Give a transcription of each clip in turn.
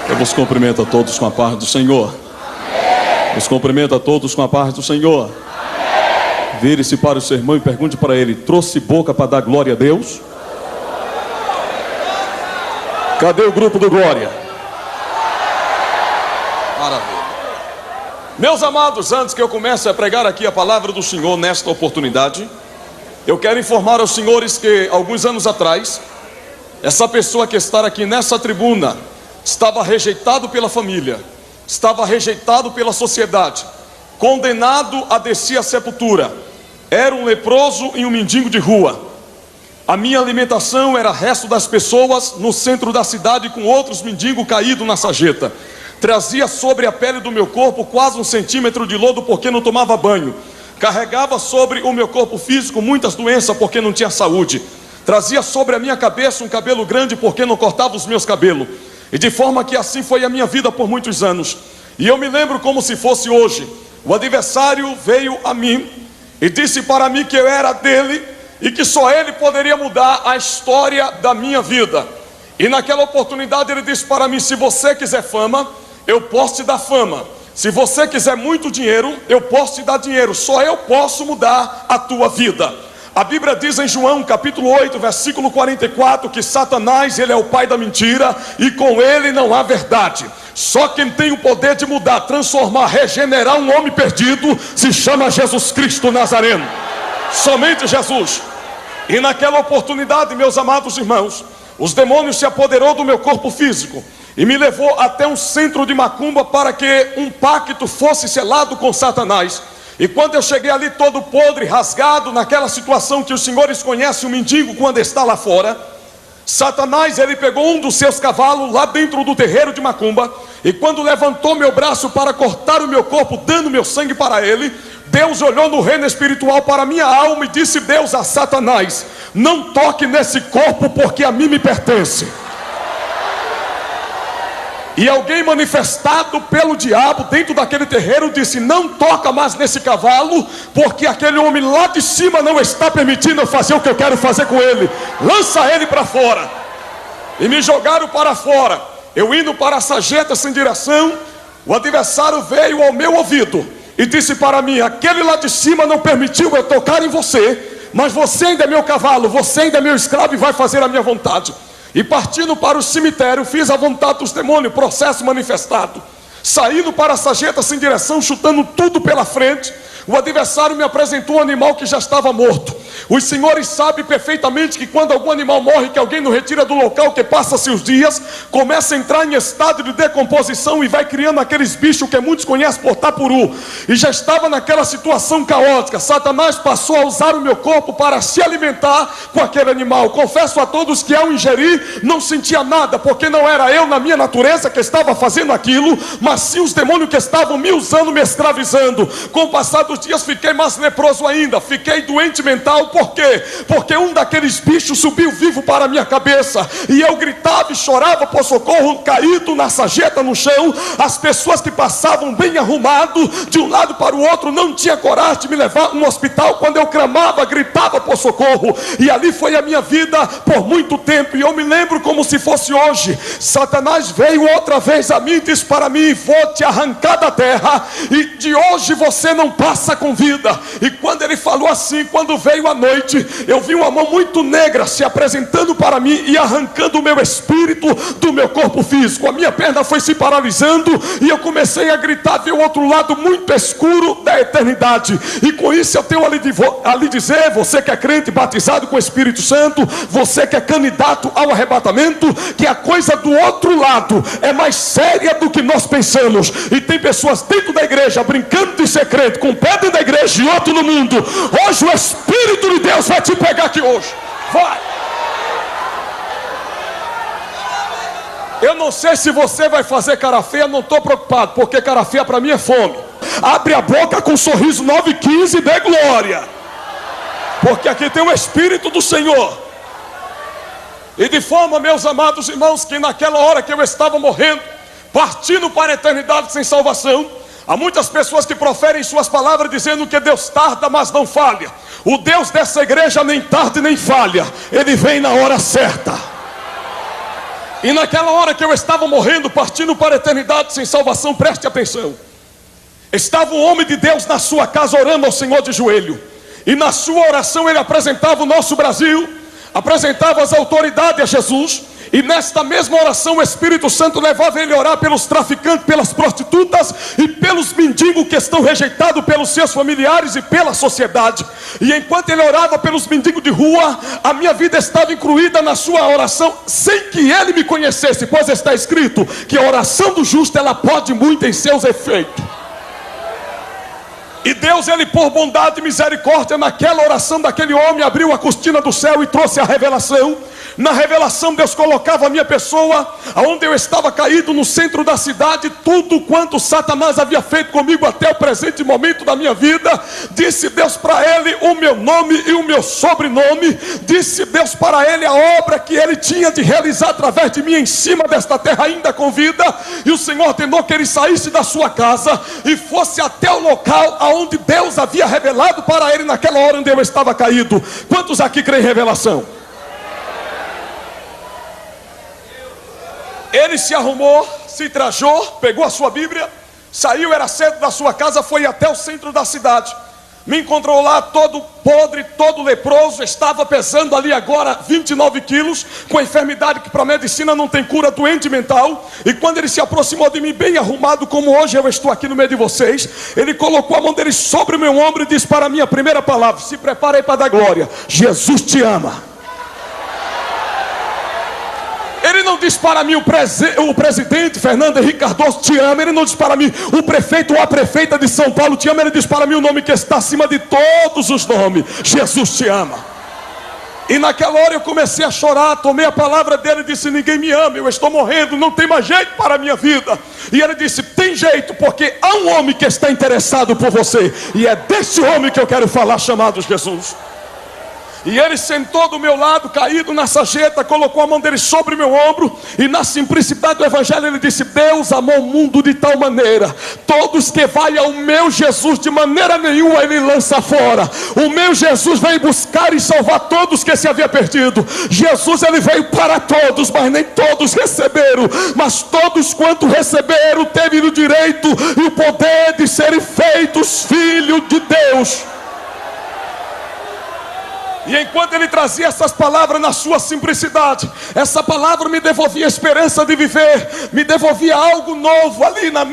Eu vos cumprimento a todos com a paz do Senhor. Vos cumprimento a todos com a paz do Senhor. Vire-se para o seu irmão e pergunte para ele: trouxe boca para dar glória a Deus? Cadê o grupo do Glória? Maravilha. Meus amados, antes que eu comece a pregar aqui a palavra do Senhor nesta oportunidade, eu quero informar aos senhores que alguns anos atrás, essa pessoa que está aqui nessa tribuna estava rejeitado pela família, estava rejeitado pela sociedade, condenado a descer à sepultura. Era um leproso e um mendigo de rua. A minha alimentação era resto das pessoas no centro da cidade, com outros mendigos caídos na sarjeta. Trazia sobre a pele do meu corpo quase 1 centímetro de lodo porque não tomava banho. Carregava sobre o meu corpo físico muitas doenças porque não tinha saúde. Trazia sobre a minha cabeça um cabelo grande porque não cortava os meus cabelos. E de forma que assim foi a minha vida por muitos anos. E eu me lembro como se fosse hoje. O adversário veio a mim e disse para mim que eu era dele e que só ele poderia mudar a história da minha vida. E naquela oportunidade ele disse para mim: se você quiser fama, eu posso te dar fama. Se você quiser muito dinheiro, eu posso te dar dinheiro. Só eu posso mudar a tua vida. A Bíblia diz em João capítulo 8, versículo 44, que Satanás, ele é o pai da mentira e com ele não há verdade. Só quem tem o poder de mudar, transformar, regenerar um homem perdido se chama Jesus Cristo Nazareno. Somente Jesus. E naquela oportunidade, meus amados irmãos, os demônios se apoderou do meu corpo físico e me levou até um centro de macumba para que um pacto fosse selado com Satanás. E quando eu cheguei ali todo podre, rasgado, naquela situação que os senhores conhecem o mendigo quando está lá fora, Satanás, ele pegou um dos seus cavalos lá dentro do terreiro de macumba, e quando levantou meu braço para cortar o meu corpo, dando meu sangue para ele, Deus olhou no reino espiritual para a minha alma e disse Deus a Satanás: não toque nesse corpo porque a mim me pertence. E alguém manifestado pelo diabo dentro daquele terreiro disse: não toca mais nesse cavalo, porque aquele homem lá de cima não está permitindo eu fazer o que eu quero fazer com ele. Lança ele para fora. E me jogaram para fora. Eu indo para a sarjeta sem direção, o adversário veio ao meu ouvido e disse para mim: aquele lá de cima não permitiu eu tocar em você, mas você ainda é meu cavalo, você ainda é meu escravo e vai fazer a minha vontade. E partindo para o cemitério, fiz a vontade dos demônios, processo manifestado. Saindo para a sarjeta sem direção, chutando tudo pela frente, o adversário me apresentou um animal que já estava morto. Os senhores sabem perfeitamente que quando algum animal morre, que alguém não retira do local, que passa-se os dias, começa a entrar em estado de decomposição e vai criando aqueles bichos que muitos conhecem por tapuru. E já estava naquela situação caótica. Satanás passou a usar o meu corpo para se alimentar com aquele animal. Confesso a todos que ao ingerir, não sentia nada, porque não era eu na minha natureza que estava fazendo aquilo, mas sim os demônios que estavam me usando, me escravizando. Com o passar dos dias fiquei mais leproso ainda, fiquei doente mental. Por quê? Porque um daqueles bichos subiu vivo para a minha cabeça, e eu gritava e chorava por socorro, caído na sarjeta no chão. As pessoas que passavam bem arrumado de um lado para o outro não tinham coragem de me levar no hospital quando eu clamava, gritava por socorro. E ali foi a minha vida por muito tempo. E eu me lembro como se fosse hoje. Satanás veio outra vez a mim e disse para mim: vou te arrancar da terra, e de hoje você não passa com vida. E quando ele falou assim, quando veio a noite, eu vi uma mão muito negra se apresentando para mim e arrancando o meu espírito do meu corpo físico. A minha perna foi se paralisando e eu comecei a gritar, ver o outro lado muito escuro da eternidade. E com isso eu tenho ali dizer: você que é crente batizado com o Espírito Santo, você que é candidato ao arrebatamento, que a coisa do outro lado é mais séria do que nós pensamos. E tem pessoas dentro da igreja brincando de ser crente, com pé dentro da igreja e outro no mundo. Hoje o Espírito de Deus vai te pegar aqui hoje. Vai. Eu não sei se você vai fazer cara feia, não estou preocupado, porque cara feia para mim é fome. Abre a boca com um sorriso 9,15 e dê glória, porque aqui tem o Espírito do Senhor. E de forma, meus amados irmãos, que naquela hora que eu estava morrendo, partindo para a eternidade sem salvação, há muitas pessoas que proferem suas palavras dizendo que Deus tarda, mas não falha. O Deus dessa igreja nem tarda nem falha, Ele vem na hora certa. E naquela hora que eu estava morrendo, partindo para a eternidade sem salvação, preste atenção. Estava um homem de Deus na sua casa orando ao Senhor de joelho. E na sua oração ele apresentava o nosso Brasil, apresentava as autoridades a Jesus. E nesta mesma oração o Espírito Santo levava ele a orar pelos traficantes, pelas prostitutas e pelos mendigos que estão rejeitados pelos seus familiares e pela sociedade. E enquanto ele orava pelos mendigos de rua, a minha vida estava incluída na sua oração, sem que ele me conhecesse, pois está escrito que a oração do justo ela pode muito em seus efeitos. E Deus, ele por bondade e misericórdia, naquela oração daquele homem, abriu a cortina do céu e trouxe a revelação. Na revelação Deus colocava a minha pessoa onde eu estava caído no centro da cidade. Tudo quanto Satanás havia feito comigo até o presente momento da minha vida. Disse Deus para ele o meu nome e o meu sobrenome. Disse Deus para ele a obra que ele tinha de realizar através de mim em cima desta terra ainda com vida. E o Senhor ordenou que ele saísse da sua casa e fosse até o local aonde Deus havia revelado para ele naquela hora onde eu estava caído. Quantos aqui creem em revelação? Ele se arrumou, se trajou, pegou a sua Bíblia, saiu, era cedo da sua casa, foi até o centro da cidade. Me encontrou lá todo podre, todo leproso, estava pesando ali agora 29 quilos, com a enfermidade que para a medicina não tem cura, doente mental. E quando ele se aproximou de mim, bem arrumado como hoje eu estou aqui no meio de vocês, ele colocou a mão dele sobre o meu ombro e disse para mim a primeira palavra: se prepare aí para dar glória, Jesus te ama. Ele não diz para mim o presidente Fernando Henrique Cardoso te ama. Ele não diz para mim o prefeito ou a prefeita de São Paulo te ama. Ele diz para mim o nome que está acima de todos os nomes: Jesus te ama. E naquela hora eu comecei a chorar, tomei a palavra dele e disse: ninguém me ama, eu estou morrendo, não tem mais jeito para a minha vida. E ele disse: tem jeito, porque há um homem que está interessado por você, e é desse homem que eu quero falar, chamado Jesus. E ele sentou do meu lado, caído na sarjeta, colocou a mão dele sobre meu ombro, e na simplicidade do evangelho ele disse: Deus amou o mundo de tal maneira, todos que vai ao meu Jesus, de maneira nenhuma ele lança fora. O meu Jesus veio buscar e salvar todos que se havia perdido. Jesus, ele veio para todos, mas nem todos receberam. Mas todos quanto receberam, teve o direito e o poder de serem feitos filhos de Deus. E enquanto ele trazia essas palavras na sua simplicidade, essa palavra me devolvia a esperança de viver, me devolvia algo novo ali na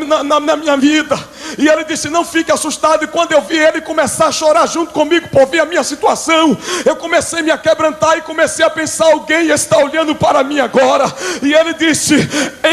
minha vida. E ele disse: não fique assustado. E quando eu vi ele começar a chorar junto comigo por ver a minha situação, eu comecei a me aquebrantar e comecei a pensar: alguém está olhando para mim agora. E ele disse: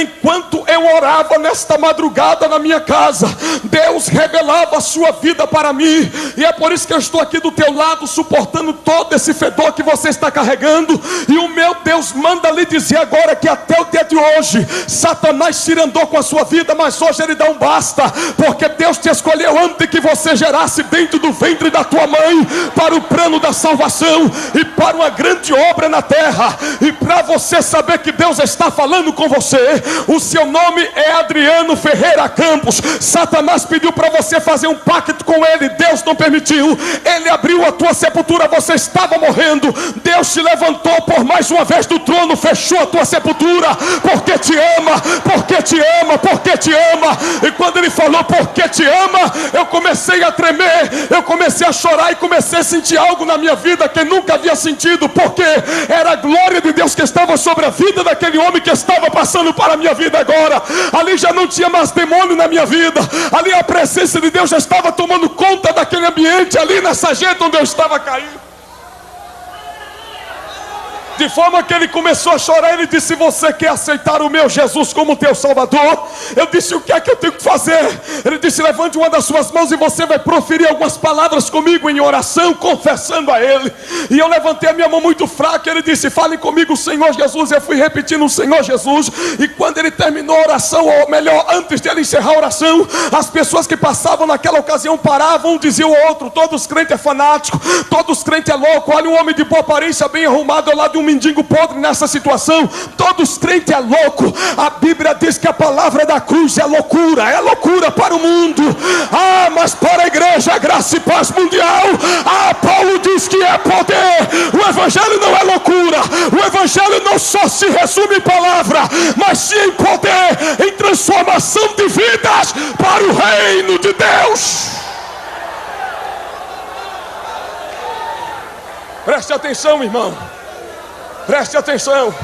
enquanto eu orava nesta madrugada na minha casa, Deus revelava a sua vida para mim. E é por isso que eu estou aqui do teu lado, suportando todo esse fedor que você está carregando. E o meu Deus manda lhe dizer agora que até o dia de hoje Satanás se andou com a sua vida, mas hoje ele dá um basta, porque Deus te escolheu antes de que você gerasse dentro do ventre da tua mãe, para o plano da salvação e para uma grande obra na terra. E para você saber que Deus está falando com você, o seu nome é Adriano Ferreira Campos. Satanás pediu para você fazer um pacto com ele, Deus não permitiu. Ele abriu a tua sepultura, você estava morrendo, Deus te levantou por mais uma vez do trono, fechou a tua sepultura, porque te ama, porque te ama, porque te ama. E quando ele falou porque te ama, eu comecei a tremer, eu comecei a chorar e comecei a sentir algo na minha vida que nunca havia sentido, porque era a glória de Deus que estava sobre a vida daquele homem que estava passando para a minha vida agora. Ali já não tinha mais demônio na minha vida, ali a presença de Deus já estava tomando conta daquele ambiente, ali na sarjeta onde eu estava caído. De forma que ele começou a chorar. Ele disse: você quer aceitar o meu Jesus como teu Salvador? Eu disse: o que é que eu tenho que fazer? Ele disse: levante uma das suas mãos e você vai proferir algumas palavras comigo em oração, confessando a ele. E eu levantei a minha mão muito fraca. Ele disse: fale comigo, Senhor Jesus. Eu fui repetindo o Senhor Jesus. E quando ele terminou a oração, ou melhor, antes de ele encerrar a oração, as pessoas que passavam naquela ocasião paravam, um dizia o outro: todos crentes é fanático, todos crentes é louco. Olha um homem de boa aparência, bem arrumado ao lado de um mendigo podre nessa situação. Todos crentes é louco. A Bíblia diz que a palavra da cruz é loucura para o mundo. Mas para a igreja, graça e paz mundial, Paulo diz que é poder. O evangelho não é loucura. O evangelho não só se resume em palavra, mas sim em poder, em transformação de vidas para o reino de Deus. Preste atenção, irmão. Preste atenção.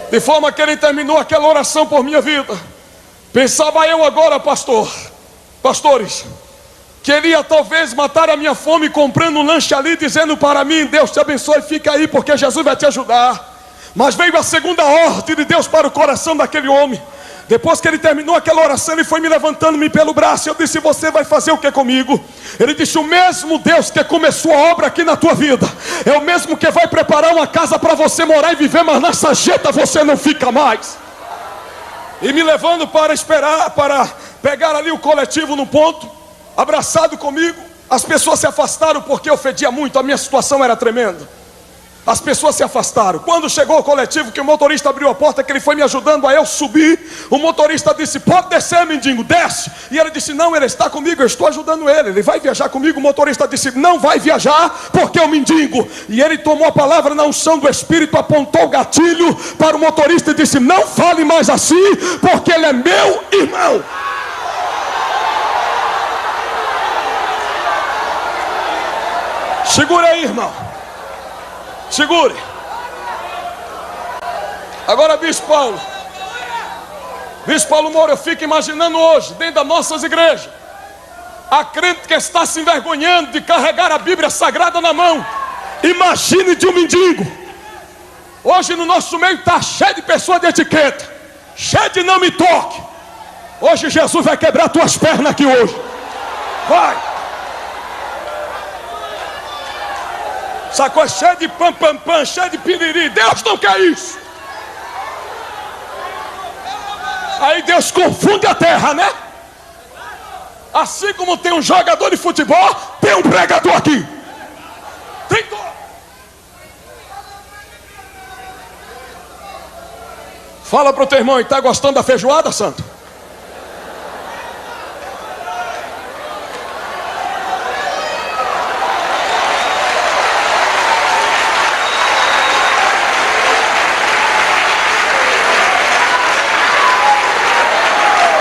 De forma que ele terminou aquela oração por minha vida. Pensava eu agora, pastores, queria talvez matar a minha fome comprando um lanche ali, dizendo para mim: Deus te abençoe, fica aí porque Jesus vai te ajudar. Mas veio a segunda ordem de Deus para o coração daquele homem. Depois que ele terminou aquela oração, ele foi me levantando-me pelo braço. Eu disse: você vai fazer o que comigo? Ele disse: o mesmo Deus que começou a obra aqui na tua vida é o mesmo que vai preparar uma casa para você morar e viver, mas nessa jeta você não fica mais. E me levando para esperar, para pegar ali o coletivo no ponto, abraçado comigo. As pessoas se afastaram porque eu fedia muito, a minha situação era tremenda. As pessoas se afastaram. Quando chegou o coletivo, que o motorista abriu a porta, que ele foi me ajudando a eu subir, o motorista disse: pode descer, mendigo, desce. E ele disse: não, ele está comigo, eu estou ajudando ele vai viajar comigo. O motorista disse: não vai viajar porque é o mendigo. E ele tomou a palavra na unção do Espírito, apontou o gatilho para o motorista e disse: não fale mais assim, porque ele é meu irmão. Segura aí, irmão. Segure. Agora, Bispo Paulo Moura, eu fico imaginando hoje, dentro das nossas igrejas, a crente que está se envergonhando de carregar a Bíblia Sagrada na mão. Imagine de um mendigo. Hoje no nosso meio está cheio de pessoas de etiqueta, cheio de não me toque. Hoje Jesus vai quebrar tuas pernas aqui hoje. Vai. Sacou? É cheio de pam, cheio de piriri. Deus não quer isso. Aí Deus confunde a terra, né? Assim como tem um jogador de futebol, tem um pregador aqui. Tem todo. Fala pro teu irmão: está gostando da feijoada, santo?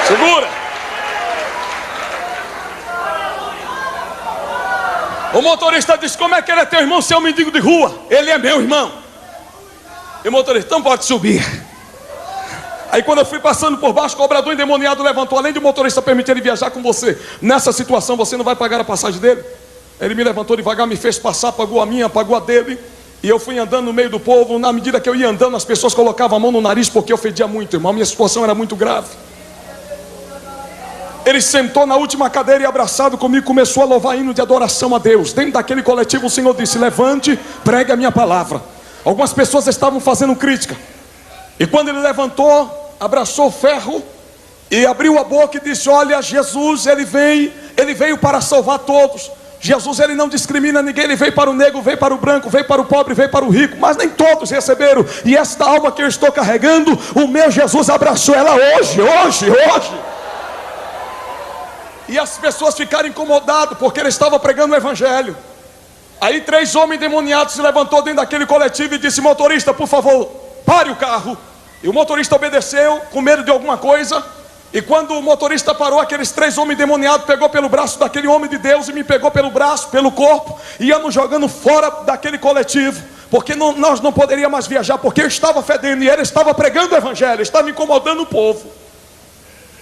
Segura. O motorista disse: como é que ele é teu irmão se é um mendigo de rua? Ele é meu irmão. E o motorista: então pode subir. Aí quando eu fui passando por baixo, o cobrador endemoniado levantou: além de o motorista permitir ele viajar com você, nessa situação você não vai pagar a passagem dele? Ele me levantou devagar, me fez passar, pagou a minha, pagou a dele. E eu fui andando no meio do povo. Na medida que eu ia andando, as pessoas colocavam a mão no nariz porque eu fedia muito, irmão. A minha situação era muito grave. Ele sentou na última cadeira e, abraçado comigo, começou a louvar hino de adoração a Deus. Dentro daquele coletivo o Senhor disse: levante, pregue a minha palavra. Algumas pessoas estavam fazendo crítica. E quando ele levantou, abraçou o ferro e abriu a boca e disse: olha, Jesus, ele veio para salvar todos. Jesus, ele não discrimina ninguém. Ele veio para o negro, veio para o branco, veio para o pobre, veio para o rico. Mas nem todos receberam. E esta alma que eu estou carregando, o meu Jesus abraçou ela hoje. E as pessoas ficaram incomodadas porque ele estava pregando o evangelho. Aí 3 homens endemoniados se levantou dentro daquele coletivo e disse: motorista, por favor, pare o carro. E o motorista obedeceu, com medo de alguma coisa. E quando o motorista parou, aqueles 3 homens endemoniados pegou pelo braço daquele homem de Deus e me pegou pelo braço, pelo corpo, e ia nos jogando fora daquele coletivo, porque nós não poderíamos mais viajar, porque eu estava fedendo e ele estava pregando o evangelho, estava incomodando o povo.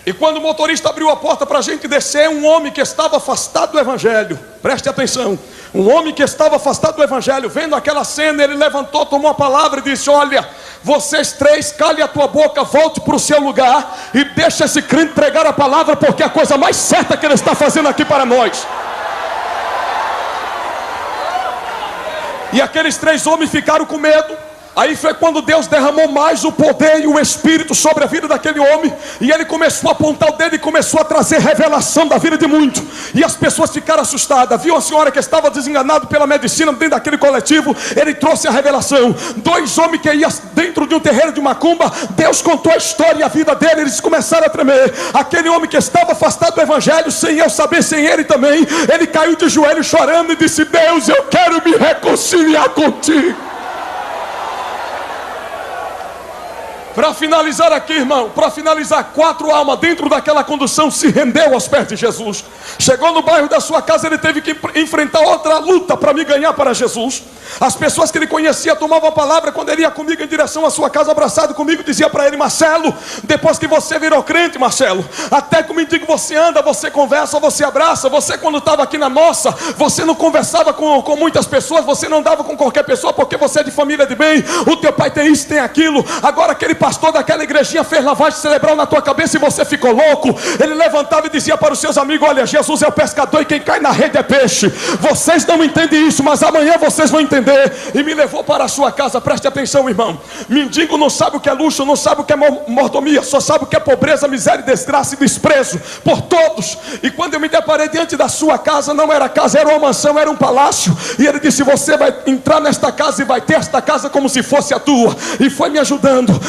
E quando o motorista abriu a porta para a gente descer, um homem que estava afastado do evangelho, preste atenção, um homem que estava afastado do evangelho, vendo aquela cena, ele levantou, tomou a palavra e disse: olha, vocês 3, cale a tua boca, volte para o seu lugar e deixa esse crente pregar a palavra, porque é a coisa mais certa que ele está fazendo aqui para nós. E aqueles 3 homens ficaram com medo. Aí foi quando Deus derramou mais o poder e o Espírito sobre a vida daquele homem. E ele começou a apontar o dedo e começou a trazer revelação da vida de muito. E as pessoas ficaram assustadas. Viu a senhora que estava desenganada pela medicina dentro daquele coletivo? Ele trouxe a revelação. 2 homens que iam dentro de um terreiro de macumba. Deus contou a história e a vida dele. Eles começaram a tremer. Aquele homem que estava afastado do evangelho, sem eu saber, sem ele também, ele caiu de joelho chorando e disse: Deus, eu quero me reconciliar contigo. Para finalizar aqui, irmão, para finalizar, 4 almas dentro daquela condução se rendeu aos pés de Jesus. Chegou no bairro da sua casa, ele teve que enfrentar outra luta para me ganhar para Jesus. As pessoas que ele conhecia tomavam a palavra quando ele ia comigo em direção à sua casa, abraçado comigo, dizia para ele: Marcelo, depois que você virou crente, Marcelo, até que o mendigo você anda, você conversa, você abraça. Você quando estava aqui na nossa, você não conversava com muitas pessoas, você não andava com qualquer pessoa, porque você é de família de bem, o teu pai tem isso, tem aquilo. Agora aquele pastor daquela igrejinha fez lavagem cerebral na tua cabeça e você ficou louco. Ele levantava e dizia para os seus amigos: olha, Jesus é o pescador e quem cai na rede é peixe. Vocês não entendem isso, mas amanhã vocês vão entender. E me levou para a sua casa. Preste atenção, irmão. Mendigo não sabe o que é luxo, não sabe o que é mordomia, só sabe o que é pobreza, miséria, desgraça e desprezo por todos. E quando eu me deparei diante da sua casa, não era casa, era uma mansão, era um palácio. E ele disse: você vai entrar nesta casa e vai ter esta casa como se fosse a tua. E foi me ajudando,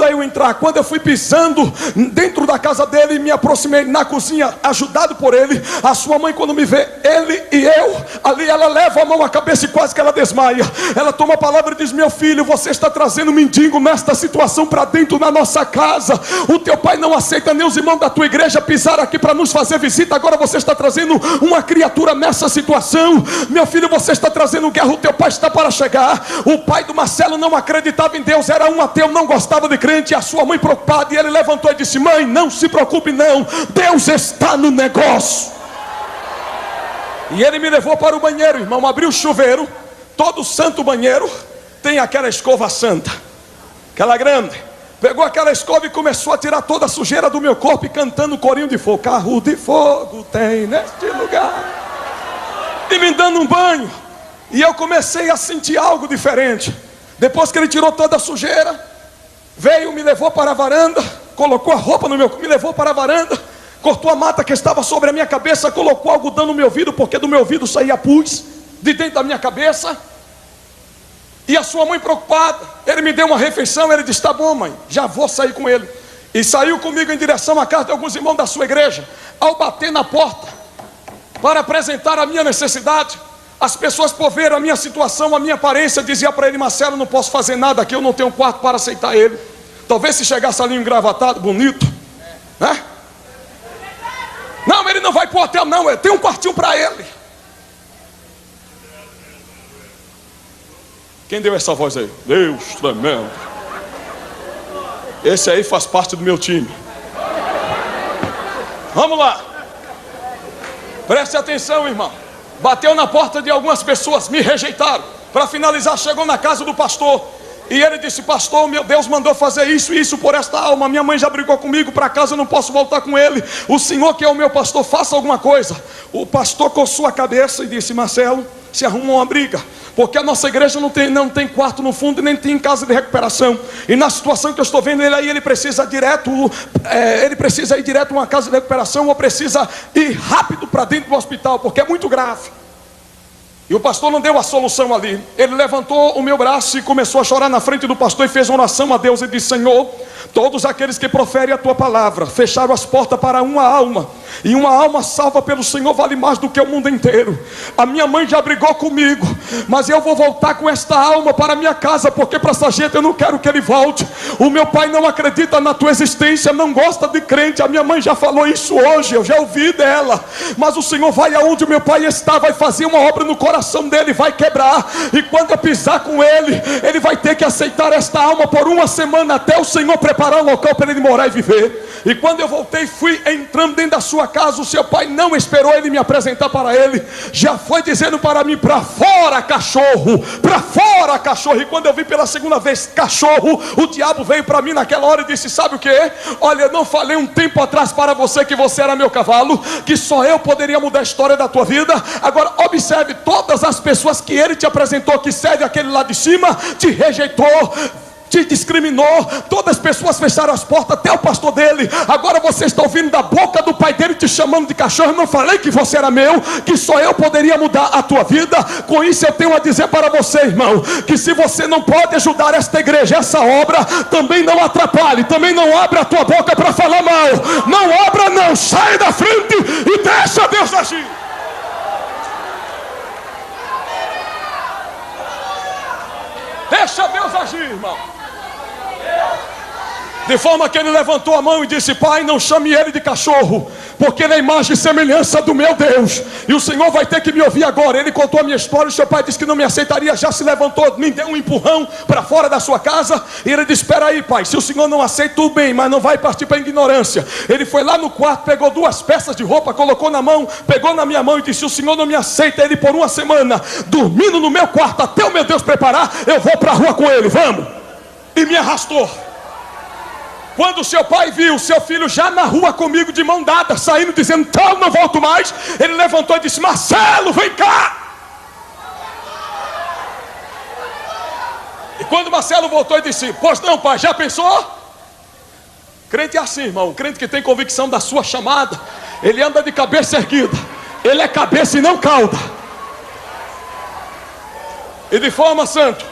a eu entrar. Quando eu fui pisando dentro da casa dele, me aproximei na cozinha, ajudado por ele. A sua mãe, quando me vê, ele e eu ali, ela leva a mão à cabeça e quase que ela desmaia. Ela toma a palavra e diz: meu filho, você está trazendo um mendigo nesta situação para dentro da nossa casa. O teu pai não aceita nem os irmãos da tua igreja pisar aqui para nos fazer visita. Agora você está trazendo uma criatura nessa situação. Meu filho, você está trazendo guerra. O teu pai está para chegar. O pai do Marcelo não acreditava em Deus, era um ateu, não gostava de crente. A sua mãe preocupada, e ele levantou e disse: mãe, não se preocupe não, Deus está no negócio. E ele me levou para o banheiro, irmão, abriu o chuveiro. Todo santo banheiro tem aquela escova santa, aquela grande. Pegou aquela escova e começou a tirar toda a sujeira do meu corpo, e cantando o corinho de fogo: carro de fogo tem neste lugar, e me dando um banho. E eu comecei a sentir algo diferente. Depois que ele tirou toda a sujeira, veio, me levou para a varanda, colocou a roupa no meu corpo, me levou para a varanda, cortou a mata que estava sobre a minha cabeça, colocou algodão no meu ouvido, porque do meu ouvido saía pus de dentro da minha cabeça. E a sua mãe preocupada, ele me deu uma refeição. Ele disse: tá bom, mãe, já vou sair com ele. E saiu comigo em direção à casa de alguns irmãos da sua igreja. Ao bater na porta para apresentar a minha necessidade, as pessoas, por ver a minha situação, a minha aparência, diziam para ele: Marcelo, não posso fazer nada aqui, eu não tenho quarto para aceitar ele. Talvez se chegasse ali engravatado, bonito, né? Não, ele não vai para o hotel não, tem um quartinho para ele. Quem deu essa voz aí? Deus tremendo. Esse aí faz parte do meu time. Vamos lá. Preste atenção, irmão. Bateu na porta de algumas pessoas, me rejeitaram. Para finalizar, chegou na casa do pastor. E ele disse: pastor, meu Deus mandou fazer isso e isso por esta alma. Minha mãe já brigou comigo, para casa eu não posso voltar com ele. O senhor que é o meu pastor, faça alguma coisa. O pastor coçou a cabeça e disse: Marcelo, se arrumou uma briga, porque a nossa igreja não tem quarto no fundo, nem tem casa de recuperação. E na situação que eu estou vendo ele aí, ele precisa ir direto a uma casa de recuperação, ou precisa ir rápido para dentro do hospital, porque é muito grave. E o pastor não deu a solução ali. Ele levantou o meu braço e começou a chorar na frente do pastor, e fez uma oração a Deus e disse: Senhor, todos aqueles que proferem a tua palavra fecharam as portas para uma alma, e uma alma salva pelo Senhor vale mais do que o mundo inteiro. A minha mãe já brigou comigo, mas eu vou voltar com esta alma para minha casa, porque para essa gente eu não quero que ele volte. O meu pai não acredita na tua existência, não gosta de crente. A minha mãe já falou isso hoje, eu já ouvi dela. Mas o Senhor vai aonde o meu pai está, vai fazer uma obra no coração dele, vai quebrar. E quando eu pisar com ele, ele vai ter que aceitar esta alma por uma semana, até o Senhor preparar um local para ele morar e viver. E quando eu voltei, fui entrando dentro da sua casa. O seu pai não esperou ele me apresentar para ele, já foi dizendo para mim: para fora cachorro, para fora cachorro. E quando eu vi pela segunda vez cachorro, o diabo veio para mim naquela hora e disse: sabe o que? Olha, eu não falei um tempo atrás para você que você era meu cavalo, que só eu poderia mudar a história da tua vida? Agora observe, toda todas as pessoas que ele te apresentou, que serve aquele lá de cima, te rejeitou, te discriminou. Todas as pessoas fecharam as portas, até o pastor dele. Agora você está ouvindo da boca do pai dele te chamando de cachorro. Eu não falei que você era meu, que só eu poderia mudar a tua vida. Com isso eu tenho a dizer para você, irmão, que se você não pode ajudar esta igreja, essa obra, também não atrapalhe, também não abra a tua boca para falar mal. Não abra não, sai da frente e deixa Deus agir. Deixa Deus agir, irmão. De forma que ele levantou a mão e disse: pai, não chame ele de cachorro, porque ele é a imagem e semelhança do meu Deus. E o Senhor vai ter que me ouvir agora. Ele contou a minha história. O seu pai disse que não me aceitaria, já se levantou, me deu um empurrão para fora da sua casa. E ele disse: espera aí, pai, se o Senhor não aceita, tudo bem, mas não vai partir para a ignorância. Ele foi lá no quarto, pegou 2 peças de roupa, colocou na mão, pegou na minha mão e disse: o Senhor não me aceita. Ele por 1 semana, dormindo no meu quarto, até o meu Deus preparar, eu vou para a rua com ele, vamos. E me arrastou. Quando o seu pai viu o seu filho já na rua comigo, de mão dada, saindo, dizendo: então não volto mais, ele levantou e disse: Marcelo, vem cá. E quando Marcelo voltou e disse: pois não, pai, já pensou? Crente é assim, irmão. Crente que tem convicção da sua chamada, ele anda de cabeça erguida. Ele é cabeça e não cauda. E de forma, santo,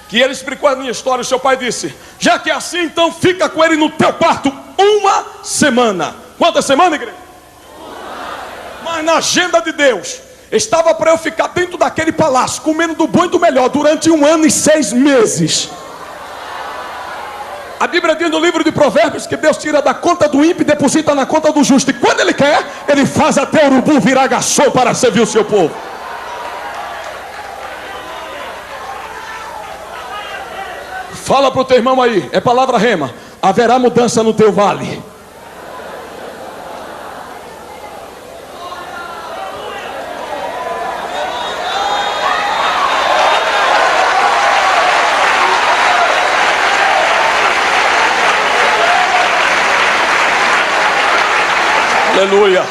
que ele explicou a minha história. O seu pai disse: já que é assim, então fica com ele no teu quarto 1 semana. Quantas semanas, igreja? Mas na agenda de Deus estava para eu ficar dentro daquele palácio, comendo do bom e do melhor, durante 1 ano e 6 meses. A Bíblia diz no livro de Provérbios que Deus tira da conta do ímpio e deposita na conta do justo. E quando ele quer, ele faz até o urubu virar garçom para servir o seu povo. Fala para o teu irmão aí, é palavra rema: haverá mudança no teu vale. Aleluia.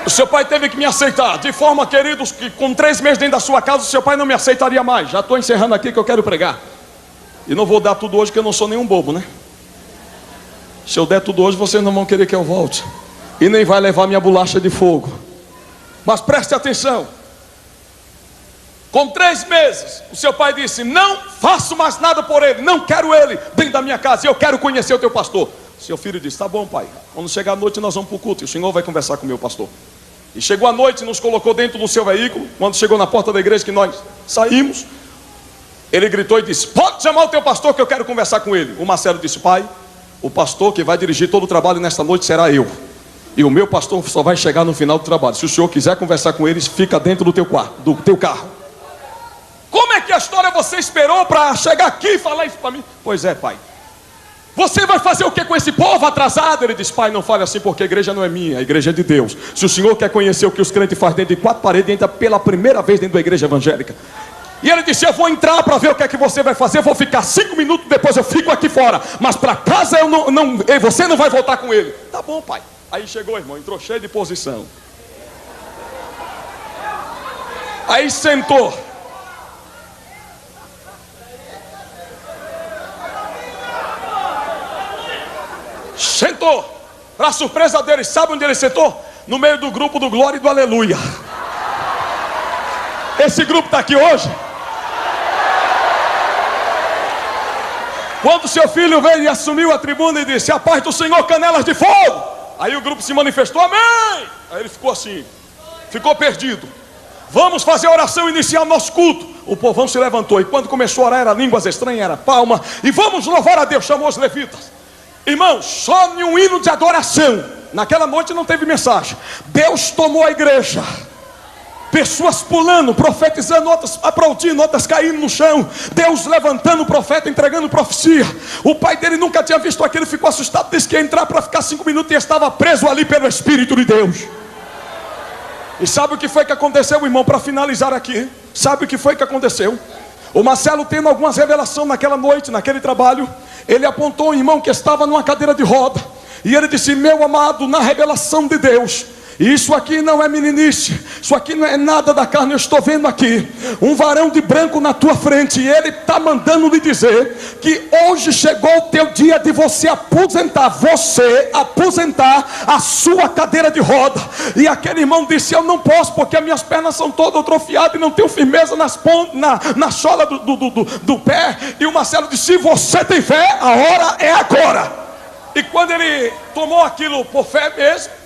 O seu pai teve que me aceitar. De forma, queridos, que com 3 meses dentro da sua casa, o seu pai não me aceitaria mais. Já estou encerrando aqui que eu quero pregar. E não vou dar tudo hoje, porque eu não sou nenhum bobo, né? Se eu der tudo hoje, vocês não vão querer que eu volte. E nem vai levar minha bolacha de fogo. Mas preste atenção. Com 3 meses, o seu pai disse: não faço mais nada por ele, não quero ele dentro da minha casa, eu quero conhecer o teu pastor. Seu filho disse: tá bom, pai, quando chegar a noite nós vamos para o culto, e o senhor vai conversar com o meu pastor. E chegou a noite, nos colocou dentro do seu veículo. Quando chegou na porta da igreja que nós saímos, ele gritou e disse: pode chamar o teu pastor que eu quero conversar com ele. O Marcelo disse: pai, o pastor que vai dirigir todo o trabalho nesta noite será eu. E o meu pastor só vai chegar no final do trabalho. Se o senhor quiser conversar com eles, fica dentro do teu quarto, do teu carro. Como é que a história você esperou para chegar aqui e falar isso para mim? Pois é, pai. Você vai fazer o que com esse povo atrasado? Ele diz: pai, não fale assim, porque a igreja não é minha, a igreja é de Deus. Se o senhor quer conhecer o que os crentes fazem dentro de 4 paredes, entra pela primeira vez dentro da igreja evangélica. E ele disse: eu vou entrar para ver o que é que você vai fazer, vou ficar 5 minutos, depois eu fico aqui fora, mas para casa eu não, você não vai voltar com ele. Tá bom, pai. Aí chegou, irmão, entrou cheio de posição. Aí sentou. Sentou. Para surpresa dele, sabe onde ele sentou? No meio do grupo do Glória e do Aleluia. Esse grupo está aqui hoje. Quando seu filho veio e assumiu a tribuna e disse: a paz do Senhor, canelas de fogo. Aí o grupo se manifestou: amém. Aí ele ficou assim, ficou perdido. Vamos fazer a oração inicial do nosso culto. O povão se levantou, e quando começou a orar era línguas estranhas, era palma. E vamos louvar a Deus, chamou os levitas. Irmãos, só em um hino de adoração, naquela noite não teve mensagem. Deus tomou a igreja. Pessoas pulando, profetizando, outras aplaudindo, outras caindo no chão. Deus levantando o profeta, entregando profecia. O pai dele nunca tinha visto aquilo, ficou assustado, disse que ia entrar para ficar 5 minutos e estava preso ali pelo Espírito de Deus. E sabe o que foi que aconteceu, irmão, para finalizar aqui? Sabe o que foi que aconteceu? O Marcelo, tendo algumas revelações naquela noite, naquele trabalho, ele apontou um irmão que estava numa cadeira de roda, e ele disse: meu amado, na revelação de Deus, E isso aqui não é meninice, isso aqui não é nada da carne. Eu estou vendo aqui um varão de branco na tua frente, e ele está mandando lhe dizer que hoje chegou o teu dia de você aposentar a sua cadeira de roda. E aquele irmão disse: eu não posso, porque as minhas pernas são todas atrofiadas e não tenho firmeza na sola do pé. E o Marcelo disse: se você tem fé, a hora é agora. E quando ele tomou aquilo por fé mesmo,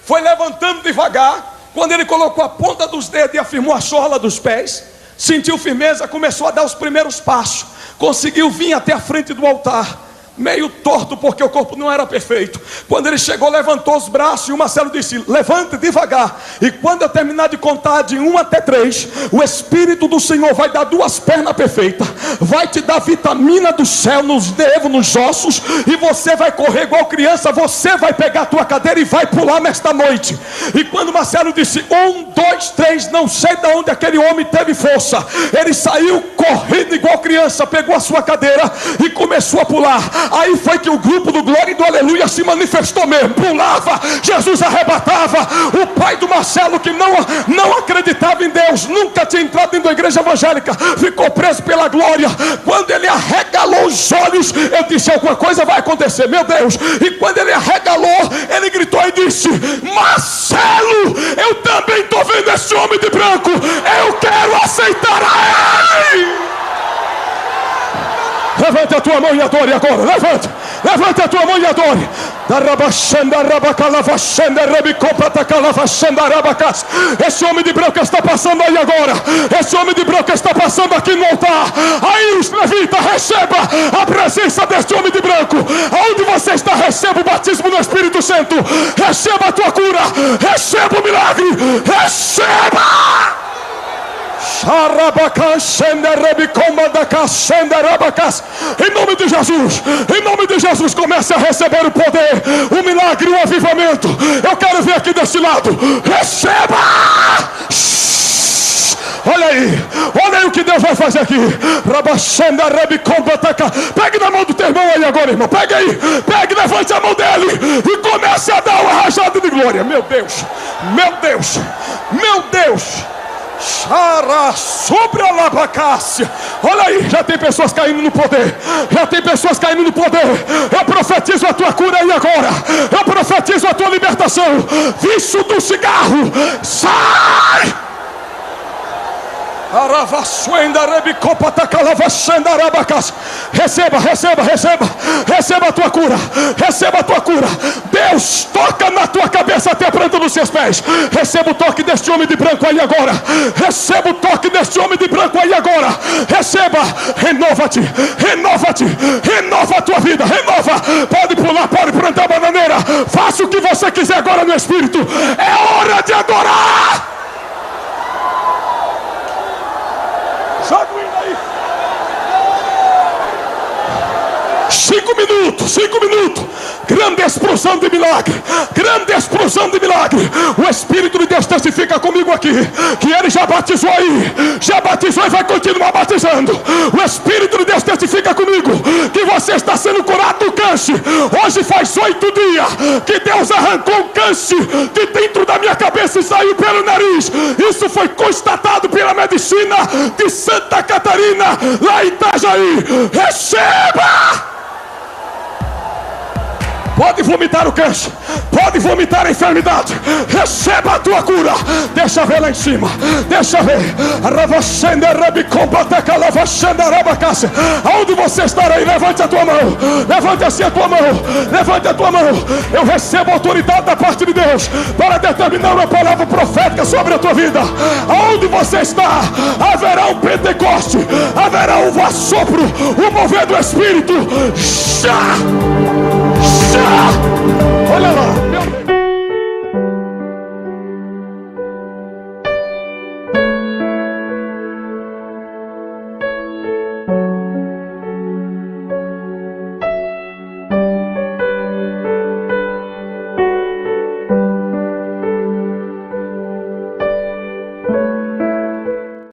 foi levantando devagar. Quando ele colocou a ponta dos dedos e afirmou a sola dos pés, sentiu firmeza, começou a dar os primeiros passos, conseguiu vir até a frente do altar, meio torto porque o corpo não era perfeito. Quando ele chegou, levantou os braços, e o Marcelo disse: levante devagar, e quando eu terminar de contar de 1 até 3, o Espírito do Senhor vai dar 2 pernas perfeitas, vai te dar vitamina do céu nos nervos, nos ossos, e você vai correr igual criança. Você vai pegar a tua cadeira e vai pular nesta noite. E quando o Marcelo disse 1, 2, 3, não sei de onde aquele homem teve força, ele saiu correndo igual criança, pegou a sua cadeira e começou a pular. Aí foi que o grupo do Glória e do Aleluia se manifestou mesmo. Pulava, Jesus arrebatava. O pai do Marcelo, que não acreditava em Deus, nunca tinha entrado dentro da igreja evangélica, ficou preso pela glória. Quando ele arregalou os olhos, eu disse: alguma coisa vai acontecer, meu Deus. E quando ele arregalou, ele gritou e disse: Marcelo, eu também estou vendo esse homem de branco, eu quero aceitar a ele. Levante a tua mão e adore agora. Levante a tua mão e adore. Esse homem de branco está passando aí agora. Esse homem de branco está passando aqui no altar. Aí os levitas, receba a presença deste homem de branco. Aonde você está, receba o batismo no Espírito Santo. Receba a tua cura. Receba o milagre. Receba! Em nome de Jesus, em nome de Jesus, comece a receber o poder, o milagre, o avivamento. Eu quero ver aqui desse lado. Receba! Olha aí o que Deus vai fazer aqui. Pegue na mão do teu irmão aí agora, irmão. Pegue aí, levante a mão dele e comece a dar uma rajada de glória. Meu Deus, meu Deus, meu Deus. Sobre a labacácia. Olha aí, já tem pessoas caindo no poder. Já tem pessoas caindo no poder. Eu profetizo a tua cura aí agora. Eu profetizo a tua libertação. Vício do cigarro, sai! Receba a tua cura. Receba a tua cura. Deus toca na tua cabeça até a planta dos seus pés. Receba o toque deste homem de branco aí agora. Receba o toque deste homem de branco aí agora. Receba, renova-te, renova-te, renova a tua vida, renova. Pode pular, pode plantar bananeira. Faça o que você quiser agora no Espírito. É hora de adorar. Joga o hino aí. 5 minutos. Grande explosão de milagre. Grande explosão de milagre. O Espírito de Deus testifica comigo aqui que Ele já batizou aí. Já batizou e vai continuar batizando. O Espírito de Deus testifica comigo que você está sendo curado do câncer. Hoje faz 8 dias que Deus arrancou o câncer de dentro da minha cabeça e saiu pelo nariz. Isso foi constatado pela medicina de Santa Catarina, lá em Itajaí. Receba! Pode vomitar o câncer, pode vomitar a enfermidade. Receba a tua cura. Deixa ver lá em cima. Deixa ver. Aonde você está aí, levante a tua mão. Levante assim a tua mão. Levante a tua mão. Eu recebo autoridade da parte de Deus para determinar uma palavra profética sobre a tua vida. Aonde você está, haverá um Pentecoste, haverá um assopro, o mover do Espírito. Já! Olha lá.